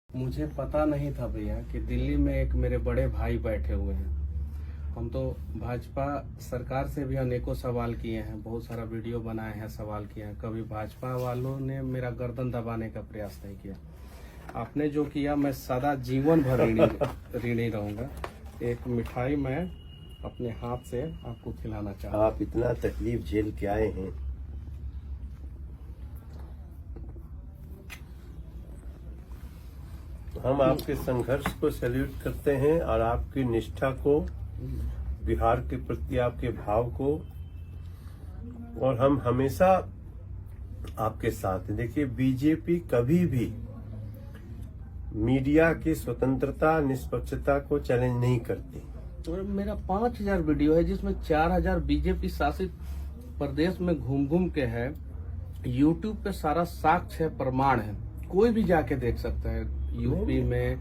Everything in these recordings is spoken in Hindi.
मुझे पता नहीं था भैया कि दिल्ली में एक मेरे बड़े भाई बैठे हुए हैं। हम तो भाजपा सरकार से भी अनेकों सवाल किए हैं, बहुत सारा वीडियो बनाए हैं, सवाल किए हैं। कभी भाजपा वालों ने मेरा गर्दन दबाने का प्रयास नहीं किया। आपने जो किया मैं सदा जीवन भर ऋणी रहूंगा। एक मिठाई मैं अपने हाथ से आपको खिलाना चाहता हूँ। आप इतना तकलीफ झेल के आए हैं, हम आपके संघर्ष को सैल्यूट करते हैं और आपकी निष्ठा को, बिहार के प्रति आपके भाव को, और हम हमेशा आपके साथ हैं। देखिए, बीजेपी कभी भी मीडिया की स्वतंत्रता, निष्पक्षता को चैलेंज नहीं करती। और मेरा 5000 वीडियो है जिसमें 4000 बीजेपी शासित प्रदेश में घूम घूम के है। यूट्यूब पे सारा साक्ष्य है, प्रमाण है, कोई भी जाके देख सकता है। यूपी में,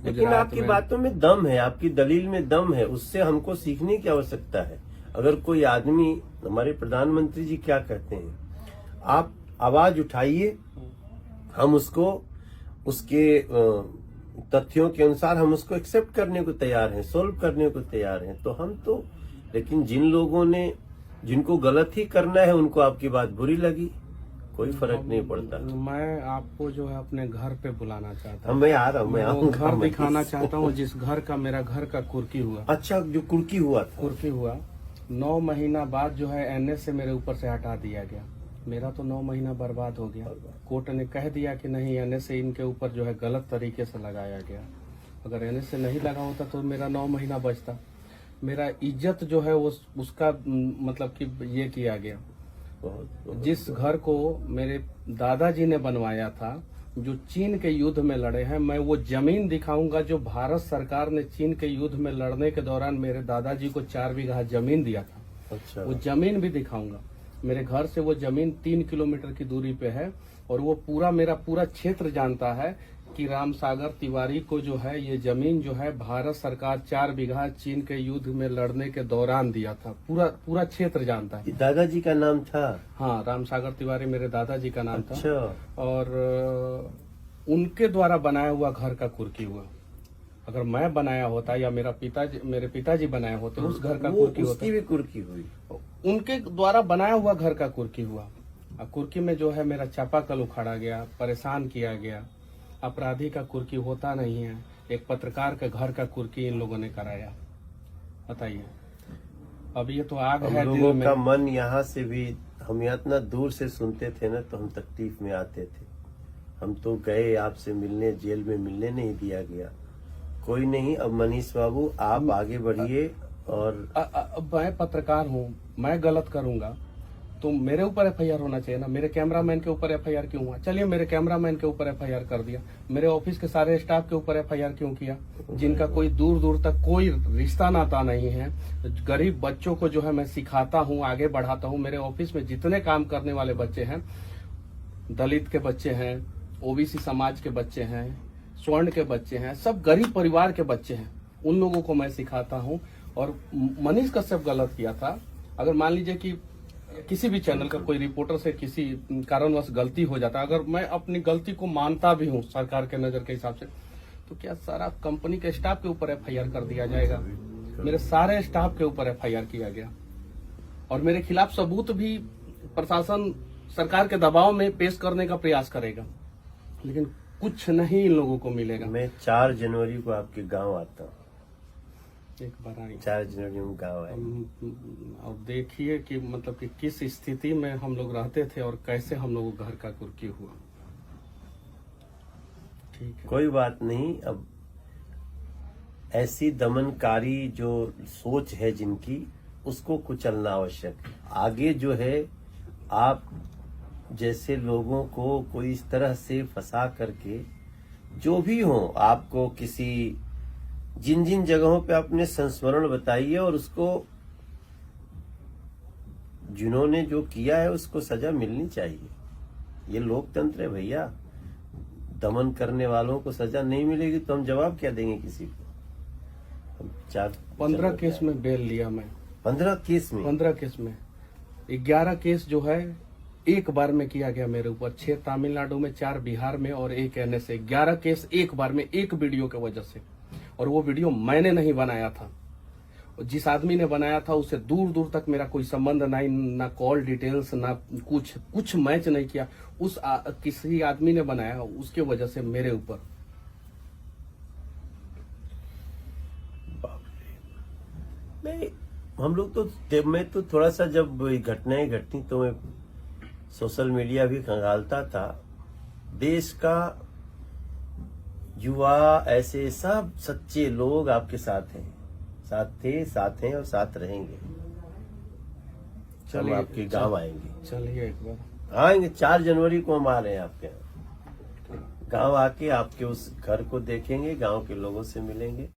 लेकिन आपकी बातों में दम है, आपकी दलील में दम है, उससे हमको सीखने की आवश्यकता है। अगर कोई आदमी, हमारे प्रधानमंत्री जी क्या कहते हैं, आप आवाज उठाइए, हम उसको उसके तथ्यों के अनुसार हम उसको एक्सेप्ट करने को तैयार हैं, सोल्व करने को तैयार हैं। तो हम तो, लेकिन जिन लोगों ने, जिनको गलत ही करना है, उनको आपकी बात बुरी लगी, कोई फर्क नहीं पड़ता। मैं आपको जो है अपने घर पे बुलाना चाहता हूँ। मैं आ रहा हूँ, मैं आऊंगा। घर दिखाना चाहता हूँ जिस घर का मेरा घर का कुर्की हुआ। अच्छा, जो कुर्की हुआ था, कुर्की हुआ 9 महीना बाद जो है एनएस से मेरे ऊपर से हटा दिया गया। मेरा तो 9 महीना बर्बाद हो गया। कोर्ट ने कह दिया कि नहीं, एनएस से इनके ऊपर जो है गलत तरीके से लगाया गया। अगर एनएस से नहीं लगा होता तो मेरा 9 महीना बचता। मेरा इज्जत जो है उसका मतलब कि ये किया गया। जिस घर को मेरे दादाजी ने बनवाया था, जो चीन के युद्ध में लड़े हैं, मैं वो जमीन दिखाऊंगा जो भारत सरकार ने चीन के युद्ध में लड़ने के दौरान मेरे दादाजी को 4 बीघा जमीन दिया था। अच्छा, वो जमीन भी दिखाऊंगा। मेरे घर से वो जमीन 3 किलोमीटर की दूरी पे है और वो पूरा मेरा पूरा क्षेत्र जानता है कि रामसागर तिवारी को जो है ये जमीन जो है भारत सरकार 4 बीघा चीन के युद्ध में लड़ने के दौरान दिया था। पूरा क्षेत्र जानता है। दादाजी का नाम था? हाँ, रामसागर तिवारी मेरे दादाजी का नाम अच्छा। था। और उनके द्वारा बनाया हुआ घर का कुर्की हुआ। अगर मैं बनाया होता या मेरे पिताजी बनाए होते उस घर का कुर्की होता। उसकी भी कुर्की हुई? उनके द्वारा बनाया हुआ घर का कुर्की हुआ। कुर्की में जो है मेरा चापाकल उखाड़ा गया, परेशान किया गया। अपराधी का कुर्की होता नहीं है, एक पत्रकार के घर का कुर्की इन लोगों ने कराया। बताइए, अब ये तो आग है दिल में। का मन यहाँ से भी, हम यहाँ इतना दूर से सुनते थे ना, तो हम तकलीफ में आते थे। हम तो गए आपसे मिलने, जेल में मिलने नहीं दिया गया। कोई नहीं, अब मनीष बाबू आप आगे बढ़िए। और मैं पत्रकार हूँ, मैं गलत करूंगा तो मेरे ऊपर एफआईआर होना चाहिए ना। मेरे कैमरामैन के ऊपर एफआईआर क्यों हुआ? चलिए, मेरे कैमरामैन के ऊपर एफआईआर कर दिया। मेरे ऑफिस के सारे स्टाफ के ऊपर एफआईआर क्यों किया, जिनका कोई दूर दूर तक कोई रिश्ता नाता नहीं है? गरीब बच्चों को जो है मैं सिखाता हूँ, आगे बढ़ाता हूँ। मेरे ऑफिस में जितने काम करने वाले बच्चे हैं, दलित के बच्चे हैं, ओबीसी समाज के बच्चे हैं, स्वर्ण के बच्चे हैं, सब गरीब परिवार के बच्चे हैं। उन लोगों को मैं सिखाता हूँ। और मनीष कश्यप गलत किया था। अगर मान लीजिए कि किसी भी चैनल का कोई रिपोर्टर से किसी कारणवश गलती हो जाता, अगर मैं अपनी गलती को मानता भी हूँ सरकार के नजर के हिसाब से, तो क्या सारा कंपनी के स्टाफ के ऊपर एफआईआर कर दिया जाएगा? मेरे सारे स्टाफ के ऊपर एफआईआर किया गया और मेरे खिलाफ सबूत भी प्रशासन सरकार के दबाव में पेश करने का प्रयास करेगा, लेकिन कुछ नहीं इन लोगों को मिलेगा। मैं 4 जनवरी को आपके गांव आता हूँ। एक बार आएंगे। 4 जनवरी में गाँव आए। और देखिए कि मतलब कि किस स्थिति में हम लोग रहते थे और कैसे हम लोग घर का कुर्की हुआ। ठीक है, कोई बात नहीं। अब ऐसी दमनकारी जो सोच है जिनकी, उसको कुचलना आवश्यक है। आगे जो है, आप जैसे लोगों को कोई इस तरह से फंसा करके, जो भी हो, आपको किसी जिन जिन जगहों पे अपने संस्मरण बताइए और उसको, जिन्होंने जो किया है उसको सजा मिलनी चाहिए। ये लोकतंत्र है भैया। दमन करने वालों को सजा नहीं मिलेगी तो हम जवाब क्या देंगे किसी को? 15 केस में बेल लिया मैं। 15 केस में? 15 केस में 11 केस जो है एक बार में किया गया मेरे ऊपर 6 तमिलनाडु में, 4 बिहार में और 1 NSA, 11 केस एक बार में, एक वीडियो की वजह से। और वो वीडियो मैंने नहीं बनाया था, जिस आदमी ने बनाया था उससे दूर दूर तक मेरा कोई संबंध नहीं, ना कॉल डिटेल्स, ना कुछ मैच नहीं किया। किसी आदमी ने बनाया, उसके वजह से मेरे ऊपर। नहीं, हम लोग तो, मैं तो थोड़ा सा जब घटनाएं घटती तो मैं सोशल मीडिया भी खंगालता था। देश का युवा, ऐसे सब सच्चे लोग आपके साथ हैं, साथ थे, साथ हैं और साथ रहेंगे। हम आपके गांव आएंगे। चलिए एक बार आएंगे, 4 जनवरी को हम आ रहे हैं आपके यहाँ। गांव आके आपके उस घर को देखेंगे, गांव के लोगों से मिलेंगे।